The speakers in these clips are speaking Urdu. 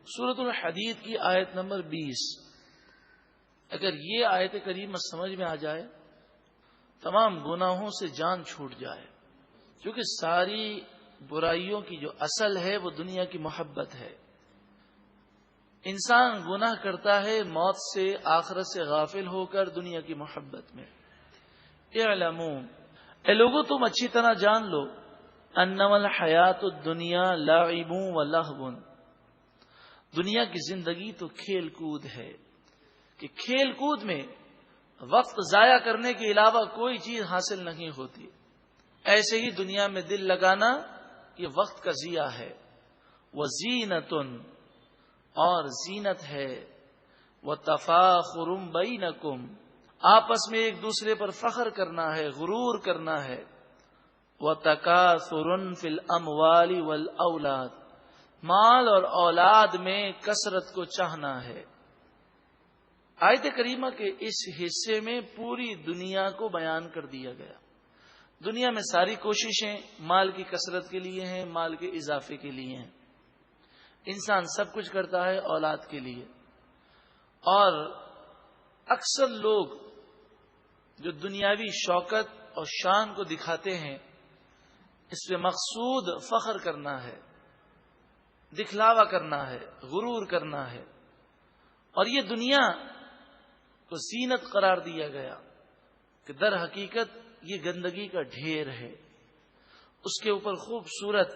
سورۃ الحدید کی آیت نمبر 20، اگر یہ آیت کریمہ سمجھ میں آ جائے تمام گناہوں سے جان چھوٹ جائے، کیونکہ ساری برائیوں کی جو اصل ہے وہ دنیا کی محبت ہے۔ انسان گناہ کرتا ہے موت سے، آخرت سے غافل ہو کر دنیا کی محبت میں۔ اعلموا، اے لوگو تم اچھی طرح جان لو، انما الحیات الدنیا لعب و لہو، دنیا کی زندگی تو کھیل کود ہے کہ کھیل کود میں وقت ضائع کرنے کے علاوہ کوئی چیز حاصل نہیں ہوتی۔ ایسے ہی دنیا میں دل لگانا یہ وقت کا ضیاع ہے۔ وزینۃ، اور زینت ہے، وتفاخر بینکم، آپس میں ایک دوسرے پر فخر کرنا ہے، غرور کرنا ہے، وتکاثر فی الاموال والاولاد، مال اور اولاد میں کثرت کو چاہنا ہے۔ آیت کریمہ کے اس حصے میں پوری دنیا کو بیان کر دیا گیا۔ دنیا میں ساری کوششیں مال کی کثرت کے لیے ہیں، مال کے اضافے کے لیے ہیں۔ انسان سب کچھ کرتا ہے اولاد کے لیے، اور اکثر لوگ جو دنیاوی شوکت اور شان کو دکھاتے ہیں، اس میں مقصود فخر کرنا ہے، دکھلاوا کرنا ہے، غرور کرنا ہے، اور یہ دنیا کو زینت قرار دیا گیا کہ در حقیقت یہ گندگی کا ڈھیر ہے۔ اس کے اوپر خوبصورت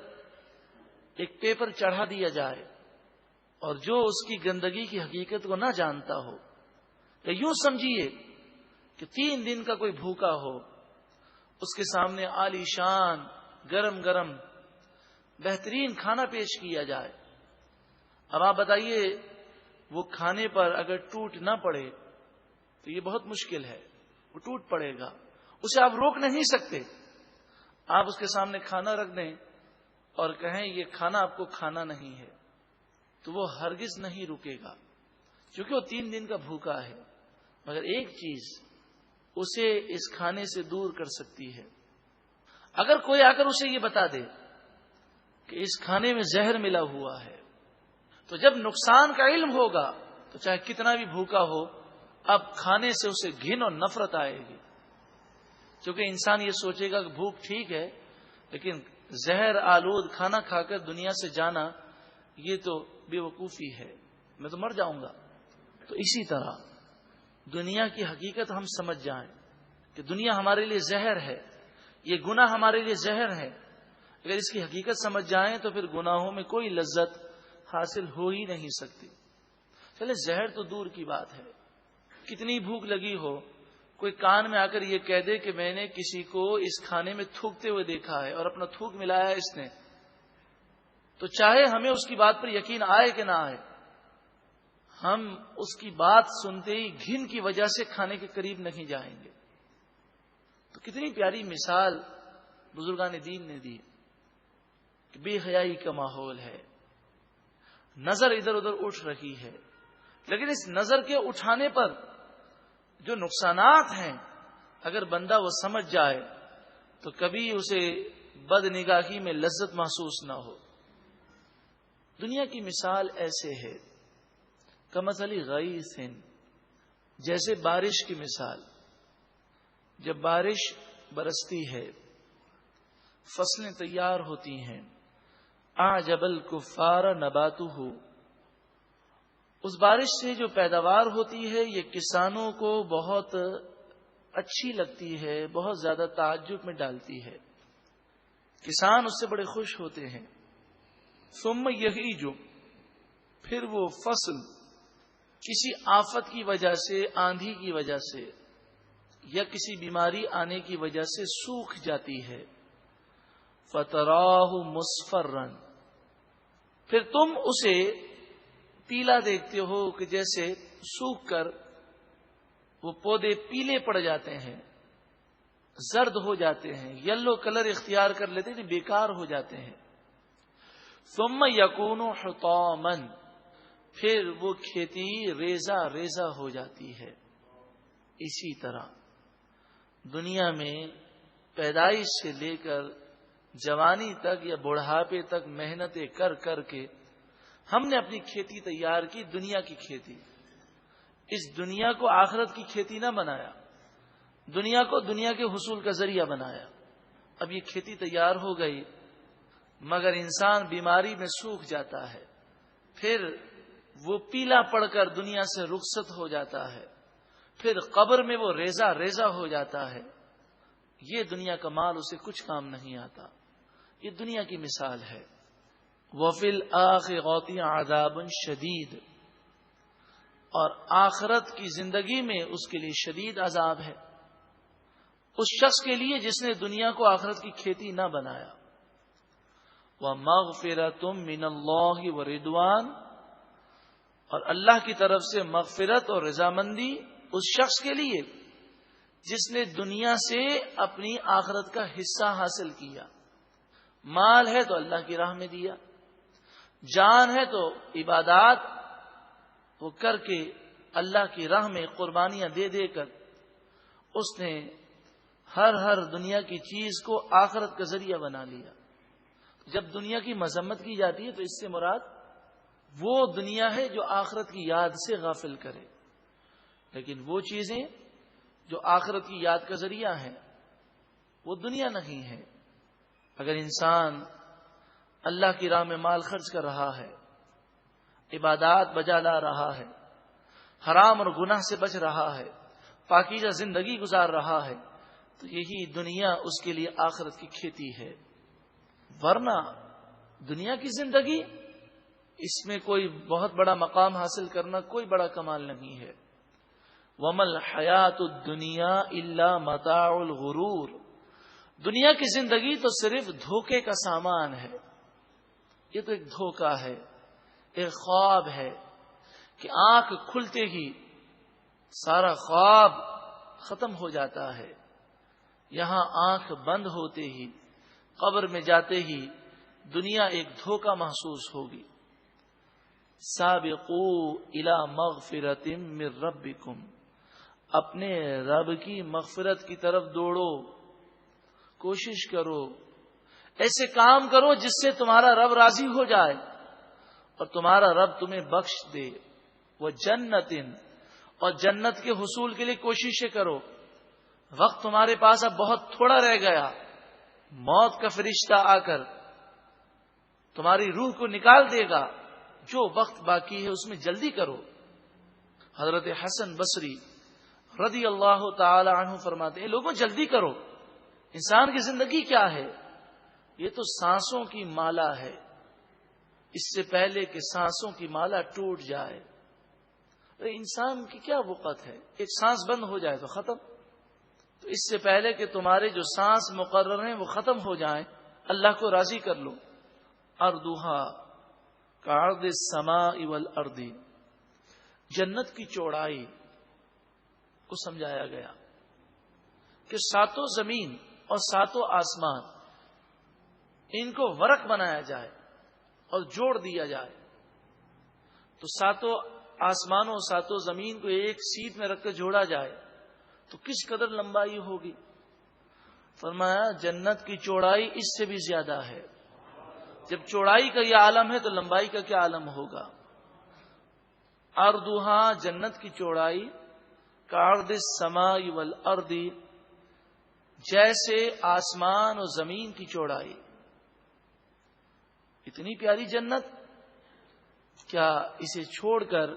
ایک پیپر چڑھا دیا جائے، اور جو اس کی گندگی کی حقیقت کو نہ جانتا ہو، یا یوں سمجھیے کہ 3 دن کا کوئی بھوکا ہو، اس کے سامنے عالی شان گرم گرم بہترین کھانا پیش کیا جائے۔ اب آپ بتائیے وہ کھانے پر اگر ٹوٹ نہ پڑے تو یہ بہت مشکل ہے، وہ ٹوٹ پڑے گا، اسے آپ روک نہیں سکتے۔ آپ اس کے سامنے کھانا رکھ دیں اور کہیں یہ کھانا آپ کو کھانا نہیں ہے، تو وہ ہرگز نہیں رکے گا، کیونکہ وہ 3 دن کا بھوکا ہے۔ مگر ایک چیز اسے اس کھانے سے دور کر سکتی ہے۔ اگر کوئی آ کر اسے یہ بتا دے کہ اس کھانے میں زہر ملا ہوا ہے، تو جب نقصان کا علم ہوگا تو چاہے کتنا بھی بھوکا ہو، اب کھانے سے اسے گھن اور نفرت آئے گی، کیونکہ انسان یہ سوچے گا کہ بھوک ٹھیک ہے، لیکن زہر آلود کھانا کھا کر دنیا سے جانا یہ تو بے وقوفی ہے، میں تو مر جاؤں گا۔ تو اسی طرح دنیا کی حقیقت ہم سمجھ جائیں کہ دنیا ہمارے لیے زہر ہے، یہ گناہ ہمارے لیے زہر ہے۔ اگر اس کی حقیقت سمجھ جائیں تو پھر گناہوں میں کوئی لذت حاصل ہو ہی نہیں سکتی۔ چلے زہر تو دور کی بات ہے، کتنی بھوک لگی ہو، کوئی کان میں آ کر یہ کہہ دے کہ میں نے کسی کو اس کھانے میں تھوکتے ہوئے دیکھا ہے اور اپنا تھوک ملایا اس نے، تو چاہے ہمیں اس کی بات پر یقین آئے کہ نہ آئے، ہم اس کی بات سنتے ہی گھن کی وجہ سے کھانے کے قریب نہیں جائیں گے۔ تو کتنی پیاری مثال بزرگان دین نے دی کہ بے حیائی کا ماحول ہے، نظر ادھر ادھر اٹھ رہی ہے، لیکن اس نظر کے اٹھانے پر جو نقصانات ہیں اگر بندہ وہ سمجھ جائے تو کبھی اسے بد نگاہی میں لذت محسوس نہ ہو۔ دنیا کی مثال ایسے ہے، کمثل غیث، جیسے بارش کی مثال۔ جب بارش برستی ہے، فصلیں تیار ہوتی ہیں، اعجب الکفار نباتہ، اس بارش سے جو پیداوار ہوتی ہے یہ کسانوں کو بہت اچھی لگتی ہے، بہت زیادہ تعجب میں ڈالتی ہے، کسان اس سے بڑے خوش ہوتے ہیں۔ ثم یہیج، پھر وہ فصل کسی آفت کی وجہ سے، آندھی کی وجہ سے یا کسی بیماری آنے کی وجہ سے سوکھ جاتی ہے۔ فتراہ مصفرا، پھر تم اسے پیلا دیکھتے ہو کہ جیسے سوکھ کر وہ پودے پیلے پڑ جاتے ہیں، زرد ہو جاتے ہیں، یلو کلر اختیار کر لیتے ہیں، بیکار ہو جاتے ہیں۔ ثم یکون حطاما، پھر وہ کھیتی ریزہ ریزہ ہو جاتی ہے۔ اسی طرح دنیا میں پیدائش سے لے کر جوانی تک یا بڑھاپے تک محنتیں کر کر کے ہم نے اپنی کھیتی تیار کی، دنیا کی کھیتی. اس دنیا کو آخرت کی کھیتی نہ بنایا، دنیا کو دنیا کے حصول کا ذریعہ بنایا. اب یہ کھیتی تیار ہو گئی، مگر انسان بیماری میں سوکھ جاتا ہے، پھر وہ پیلا پڑ کر دنیا سے رخصت ہو جاتا ہے، پھر قبر میں وہ ریزہ ریزہ ہو جاتا ہے. یہ دنیا کا مال اسے کچھ کام نہیں آتا. یہ دنیا کی مثال ہے. وَفِي الْآخِرَةِ عَذَابٌ شَدِيدٌ، اور آخرت کی زندگی میں اس کے لیے شدید عذاب ہے، اس شخص کے لیے جس نے دنیا کو آخرت کی کھیتی نہ بنایا. وَمَغْفِرَةٌ مِّنَ اللَّهِ وَرِضْوَانٌ، اور اللہ کی طرف سے مغفرت اور رضامندی اس شخص کے لیے جس نے دنیا سے اپنی آخرت کا حصہ حاصل کیا. مال ہے تو اللہ کی راہ میں دیا، جان ہے تو عبادات وہ کر کے اللہ کی راہ میں قربانیاں دے دے کر اس نے ہر دنیا کی چیز کو آخرت کا ذریعہ بنا لیا. جب دنیا کی مذمت کی جاتی ہے تو اس سے مراد وہ دنیا ہے جو آخرت کی یاد سے غافل کرے، لیکن وہ چیزیں جو آخرت کی یاد کا ذریعہ ہیں وہ دنیا نہیں ہے. اگر انسان اللہ کی راہ میں مال خرچ کر رہا ہے، عبادات بجا لا رہا ہے، حرام اور گناہ سے بچ رہا ہے، پاکیزہ زندگی گزار رہا ہے، تو یہی دنیا اس کے لیے آخرت کی کھیتی ہے. ورنہ دنیا کی زندگی، اس میں کوئی بہت بڑا مقام حاصل کرنا کوئی بڑا کمال نہیں ہے. وَمَا الْحَيَاةُ الدُّنْيَا إِلَّا مَتَاعُ الْغُرُورِ، دنیا کی زندگی تو صرف دھوکے کا سامان ہے. یہ تو ایک دھوکہ ہے، ایک خواب ہے کہ آنکھ کھلتے ہی سارا خواب ختم ہو جاتا ہے، یہاں آنکھ بند ہوتے ہی قبر میں جاتے ہی دنیا ایک دھوکہ محسوس ہوگی. سابقوا الی مغفرۃ من ربکم، اپنے رب کی مغفرت کی طرف دوڑو، کوشش کرو، ایسے کام کرو جس سے تمہارا رب راضی ہو جائے اور تمہارا رب تمہیں بخش دے. وہ جنت، اور جنت کے حصول کے لیے کوششیں کرو. وقت تمہارے پاس اب بہت تھوڑا رہ گیا، موت کا فرشتہ آ کر تمہاری روح کو نکال دے گا. جو وقت باقی ہے اس میں جلدی کرو. حضرت حسن بصری رضی اللہ تعالی عنہ فرماتے ہیں، لوگوں جلدی کرو. انسان کی زندگی کیا ہے؟ یہ تو سانسوں کی مالا ہے. اس سے پہلے کہ سانسوں کی مالا ٹوٹ جائے، انسان کی کیا وقت ہے؟ ایک سانس بند ہو جائے تو ختم. تو اس سے پہلے کہ تمہارے جو سانس مقرر ہیں وہ ختم ہو جائیں، اللہ کو راضی کر لو. اردوہا کعرض السماء والارض، جنت کی چوڑائی کو سمجھایا گیا کہ ساتوں زمین اور ساتوں آسمان، ان کو ورق بنایا جائے اور جوڑ دیا جائے تو ساتوں آسمانوں ساتوں زمین کو ایک سیٹ میں رکھ کر جوڑا جائے تو کس قدر لمبائی ہوگی. فرمایا جنت کی چوڑائی اس سے بھی زیادہ ہے. جب چوڑائی کا یہ عالم ہے تو لمبائی کا کیا عالم ہوگا. اردوہا، جنت کی چوڑائی، کعرض السماء والارض، جیسے آسمان اور زمین کی چوڑائی. اتنی پیاری جنت، کیا اسے چھوڑ کر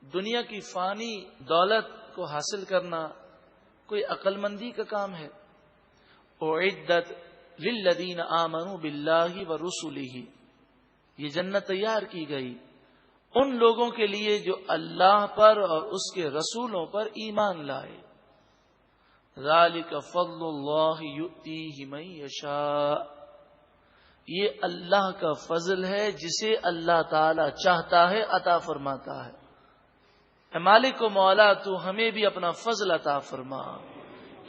دنیا کی فانی دولت کو حاصل کرنا کوئی عقل مندی کا کام ہے؟ اعدت للذین آمنوا باللہ ورسلہ، یہ جنت تیار کی گئی ان لوگوں کے لیے جو اللہ پر اور اس کے رسولوں پر ایمان لائے. ذالک فضل اللہ یؤتیہ من یشاء، یہ اللہ کا فضل ہے جسے اللہ تعالی چاہتا ہے عطا فرماتا ہے. اے مالک و مولا، تو ہمیں بھی اپنا فضل عطا فرما،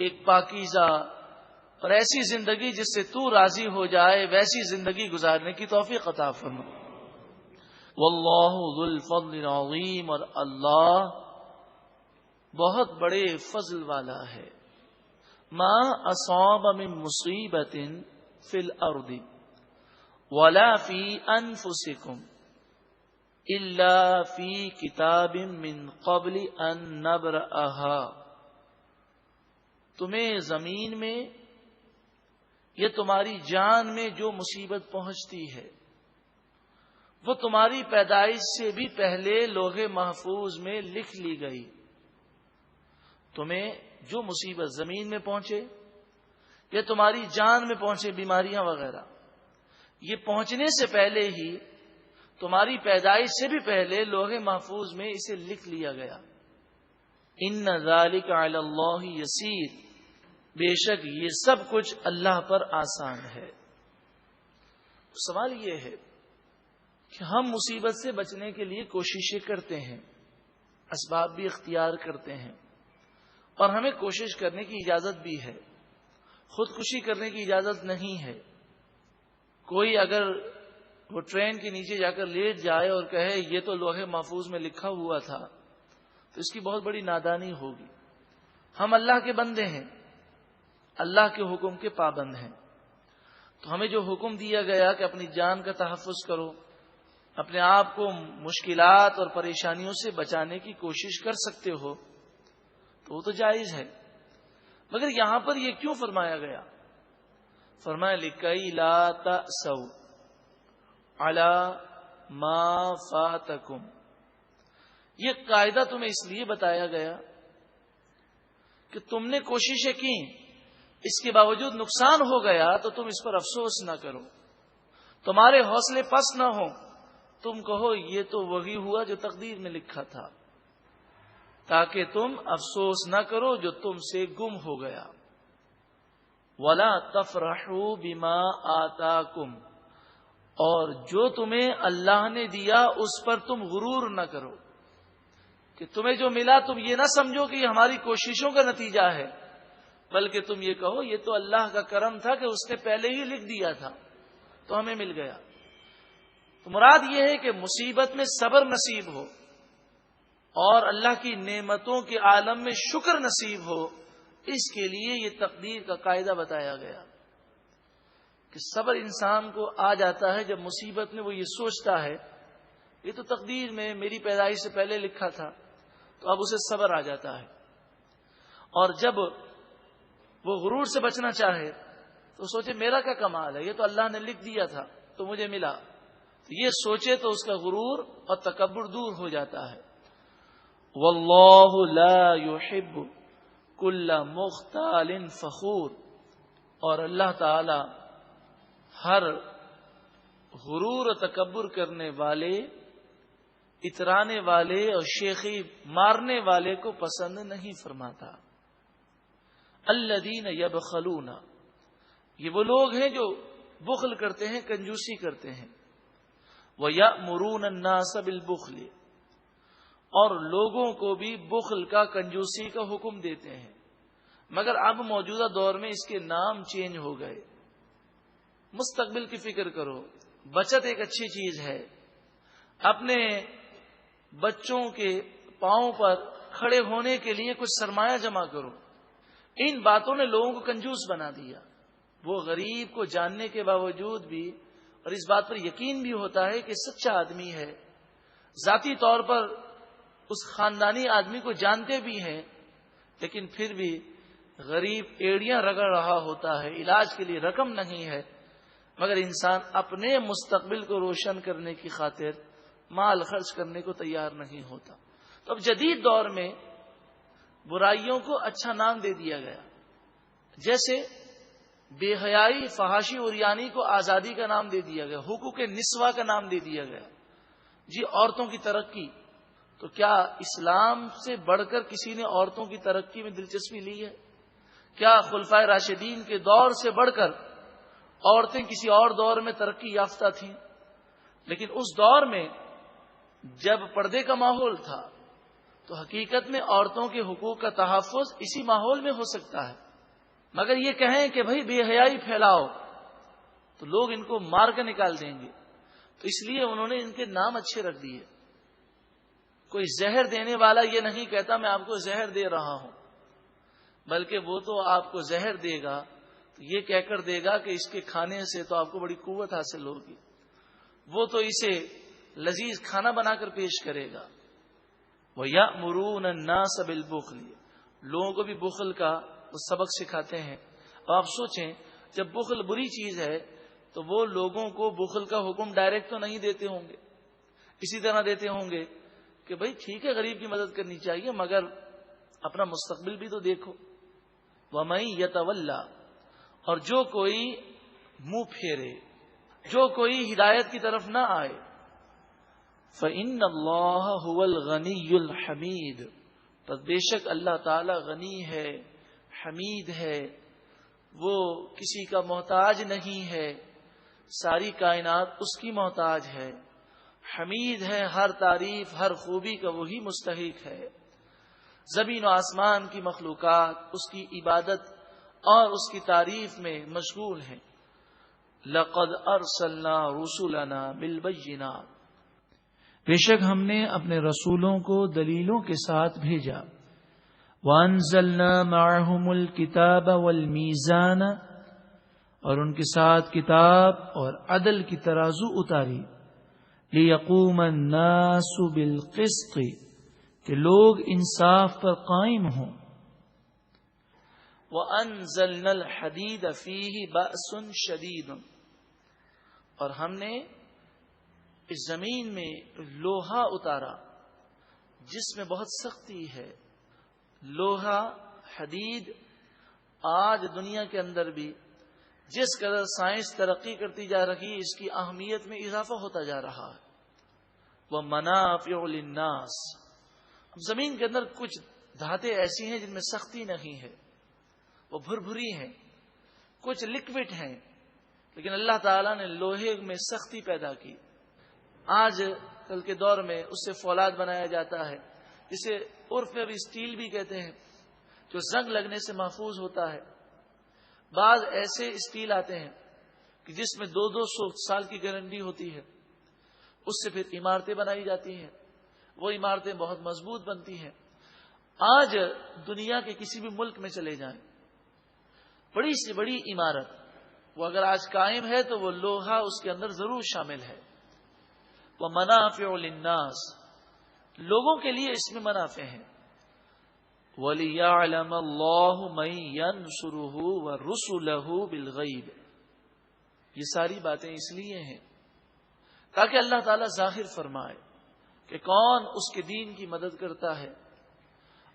ایک پاکیزہ اور ایسی زندگی جس سے تو راضی ہو جائے ویسی زندگی گزارنے کی توفیق عطا فرما. واللہ ذو الفضل العظیم، اور اللہ بہت بڑے فضل والا ہے. ما اصاب من مصیبت فی الارض ولا فی انفسکم الا فی کتاب من قبل ان نبرأها، تمہیں زمین میں یا تمہاری جان میں جو مصیبت پہنچتی ہے وہ تمہاری پیدائش سے بھی پہلے لوح محفوظ میں لکھ لی گئی۔ تمہیں جو مصیبت زمین میں پہنچے یا تمہاری جان میں پہنچے، بیماریاں وغیرہ، یہ پہنچنے سے پہلے ہی تمہاری پیدائش سے بھی پہلے لوح محفوظ میں اسے لکھ لیا گیا۔ ان ذالک علی اللہ یسیر، بے شک یہ سب کچھ اللہ پر آسان ہے۔ سوال یہ ہے کہ ہم مصیبت سے بچنے کے لیے کوششیں کرتے ہیں، اسباب بھی اختیار کرتے ہیں، اور ہمیں کوشش کرنے کی اجازت بھی ہے، خودکشی کرنے کی اجازت نہیں ہے۔ کوئی اگر وہ ٹرین کے نیچے جا کر لیٹ جائے اور کہے یہ تو لوح محفوظ میں لکھا ہوا تھا، تو اس کی بہت بڑی نادانی ہوگی۔ ہم اللہ کے بندے ہیں، اللہ کے حکم کے پابند ہیں، تو ہمیں جو حکم دیا گیا کہ اپنی جان کا تحفظ کرو، اپنے آپ کو مشکلات اور پریشانیوں سے بچانے کی کوشش کر سکتے ہو، تو وہ تو جائز ہے۔ مگر یہاں پر یہ کیوں فرمایا گیا؟ فرمایا لِكَيْ لَا تَأْسَوْا عَلَى مَا فَاتَكُمْ، یہ قاعدہ تمہیں اس لیے بتایا گیا کہ تم نے کوششیں کی، اس کے باوجود نقصان ہو گیا تو تم اس پر افسوس نہ کرو، تمہارے حوصلے پست نہ ہو، تم کہو یہ تو وہی ہوا جو تقدیر میں لکھا تھا، تاکہ تم افسوس نہ کرو جو تم سے گم ہو گیا۔ وَلَا تَفْرَحُوا بِمَا آتَاكُمْ، اور جو تمہیں اللہ نے دیا اس پر تم غرور نہ کرو، کہ تمہیں جو ملا تم یہ نہ سمجھو کہ یہ ہماری کوششوں کا نتیجہ ہے، بلکہ تم یہ کہو یہ تو اللہ کا کرم تھا کہ اس نے پہلے ہی لکھ دیا تھا تو ہمیں مل گیا۔ تو مراد یہ ہے کہ مصیبت میں صبر نصیب ہو اور اللہ کی نعمتوں کے عالم میں شکر نصیب ہو، اس کے لیے یہ تقدیر کا قاعدہ بتایا گیا کہ صبر انسان کو آ جاتا ہے جب مصیبت میں وہ یہ سوچتا ہے یہ تو تقدیر میں میری پیدائش سے پہلے لکھا تھا، تو اب اسے صبر آ جاتا ہے۔ اور جب وہ غرور سے بچنا چاہے تو سوچے میرا کیا کمال ہے، یہ تو اللہ نے لکھ دیا تھا تو مجھے ملا، تو یہ سوچے تو اس کا غرور اور تکبر دور ہو جاتا ہے۔ واللہ لا يحب کل مختال فخور، اور اللہ تعالی ہر غرور و تکبر کرنے والے، اترانے والے اور شیخی مارنے والے کو پسند نہیں فرماتا۔ الذین یبخلون، یہ وہ لوگ ہیں جو بخل کرتے ہیں، کنجوسی کرتے ہیں۔ وَيَأْمُرُونَ النَّاسَ بِالْبُخْلِ، اور لوگوں کو بھی بخل کا، کنجوسی کا حکم دیتے ہیں، مگر اب موجودہ دور میں اس کے نام چینج ہو گئے۔ مستقبل کی فکر کرو، بچت ایک اچھی چیز ہے، اپنے بچوں کے پاؤں پر کھڑے ہونے کے لیے کچھ سرمایہ جمع کرو۔ ان باتوں نے لوگوں کو کنجوس بنا دیا۔ وہ غریب کو جاننے کے باوجود بھی، اور اس بات پر یقین بھی ہوتا ہے کہ سچا آدمی ہے، ذاتی طور پر اس خاندانی آدمی کو جانتے بھی ہیں، لیکن پھر بھی غریب ایڑیاں رگڑ رہا ہوتا ہے، علاج کے لیے رقم نہیں ہے، مگر انسان اپنے مستقبل کو روشن کرنے کی خاطر مال خرچ کرنے کو تیار نہیں ہوتا۔ تو اب جدید دور میں برائیوں کو اچھا نام دے دیا گیا، جیسے بے حیائی، فحاشی اور یعنی کو آزادی کا نام دے دیا گیا، حقوق نسواں کا نام دے دیا گیا۔ جی عورتوں کی ترقی، تو کیا اسلام سے بڑھ کر کسی نے عورتوں کی ترقی میں دلچسپی لی ہے؟ کیا خلفائے راشدین کے دور سے بڑھ کر عورتیں کسی اور دور میں ترقی یافتہ تھیں؟ لیکن اس دور میں جب پردے کا ماحول تھا تو حقیقت میں عورتوں کے حقوق کا تحفظ اسی ماحول میں ہو سکتا ہے، مگر یہ کہیں کہ بھائی بے حیائی پھیلاؤ تو لوگ ان کو مار کے نکال دیں گے، تو اس لیے انہوں نے ان کے نام اچھے رکھ دیے۔ کوئی زہر دینے والا یہ نہیں کہتا میں آپ کو زہر دے رہا ہوں، بلکہ وہ تو آپ کو زہر دے گا تو یہ کہہ کر دے گا کہ اس کے کھانے سے تو آپ کو بڑی قوت حاصل ہوگی، وہ تو اسے لذیذ کھانا بنا کر پیش کرے گا. وَيَأْمُرُونَ النَّاسَ بِالْبُخْلِ, لوگوں کو بھی بخل کا وہ سبق سکھاتے ہیں. اب آپ سوچیں, جب بخل بری چیز ہے تو وہ لوگوں کو بخل کا حکم ڈائریکٹ تو نہیں دیتے ہوں گے, اسی طرح دیتے ہوں گے کہ بھائی ٹھیک ہے غریب کی مدد کرنی چاہیے مگر اپنا مستقبل بھی تو دیکھو. وَمَن يَتَوَلَّى, اور جو کوئی منہ پھیرے, جو کوئی ہدایت کی طرف نہ آئے, فَإِنَّ اللَّهَ هُوَ الْغَنِيُّ الْحَمِيدُ, پس بے شک اللہ تعالی غنی ہے, حمید ہے, وہ کسی کا محتاج نہیں ہے, ساری کائنات اس کی محتاج ہے. حمید ہے, ہر تعریف ہر خوبی کا وہی مستحق ہے. زمین و آسمان کی مخلوقات اس کی عبادت اور اس کی تعریف میں مشغول ہیں. لَقَدْ أَرْسَلْنَا رُسُلَنَا بِالْبَيِّنَاتِ, بے شک ہم نے اپنے رسولوں کو دلیلوں کے ساتھ بھیجا. وَأَنزَلْنَا مَعَهُمُ الْكِتَابَ وَالْمِيزَانَ, اور ان کے ساتھ کتاب اور عدل کی ترازو اتاری. لِيَقُومَ النَّاسُ بِالْقِسْطِ, کہ لوگ انصاف پر قائم ہوں. وَأَنزَلْنَا الْحَدِيدَ فِيهِ بَأْسٌ شَدِيدٌ, اور ہم نے اس زمین میں لوہا اتارا جس میں بہت سختی ہے. لوہا, حدید, آج دنیا کے اندر بھی جس قدر سائنس ترقی کرتی جا رہی ہے اس کی اہمیت میں اضافہ ہوتا جا رہا ہے. وَمَنَافِعُ لِلنَّاسِ, زمین کے اندر کچھ دھاتیں ایسی ہیں جن میں سختی نہیں ہے, وہ بھربھری ہیں, کچھ لکوڈ ہیں, لیکن اللہ تعالیٰ نے لوہے میں سختی پیدا کی. آج کل کے دور میں اس سے فولاد بنایا جاتا ہے, جسے عرف میں بھی اسٹیل بھی کہتے ہیں, جو زنگ لگنے سے محفوظ ہوتا ہے. بعض ایسے اسٹیل آتے ہیں کہ جس میں 200 سال کی گارنٹی ہوتی ہے, اس سے پھر عمارتیں بنائی جاتی ہیں, وہ عمارتیں بہت مضبوط بنتی ہیں. آج دنیا کے کسی بھی ملک میں چلے جائیں, بڑی سے بڑی عمارت وہ اگر آج قائم ہے تو وہ لوہا اس کے اندر ضرور شامل ہے. وَمَنَافِعُ لِلنَّاسِ, لوگوں کے لیے اس میں منافع ہیں. وَلِيَعْلَمَ اللَّهُ مَن يَنصُرُهُ وَرُسُلَهُ بِالْغَيْبِ, یہ ساری باتیں اس لیے ہیں تاکہ اللہ تعالیٰ ظاہر فرمائے کہ کون اس کے دین کی مدد کرتا ہے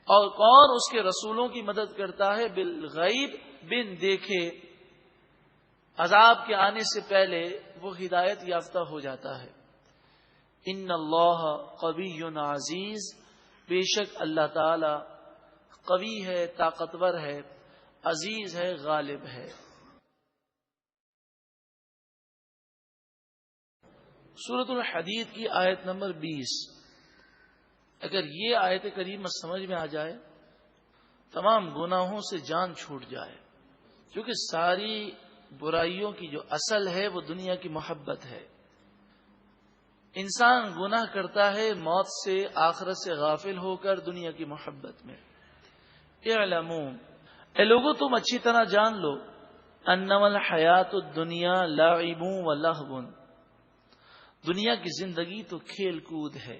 اور کون اس کے رسولوں کی مدد کرتا ہے. بالغیب, بن دیکھے, عذاب کے آنے سے پہلے وہ ہدایت یافتہ ہو جاتا ہے. ان اللہ قوی عزیز, بے شک اللہ تعالی قوی ہے, طاقتور ہے, عزیز ہے, غالب ہے. سورۃ الحدید کی آیت نمبر 20. اگر یہ آیت کریمہ سمجھ میں آ جائے تمام گناہوں سے جان چھوٹ جائے, کیونکہ ساری برائیوں کی جو اصل ہے وہ دنیا کی محبت ہے. انسان گناہ کرتا ہے موت سے, آخرت سے غافل ہو کر دنیا کی محبت میں. اعلموا, اے لوگو تم اچھی طرح جان لو, انما الحیات الدنیا لعب و لہو, دنیا کی زندگی تو کھیل کود ہے.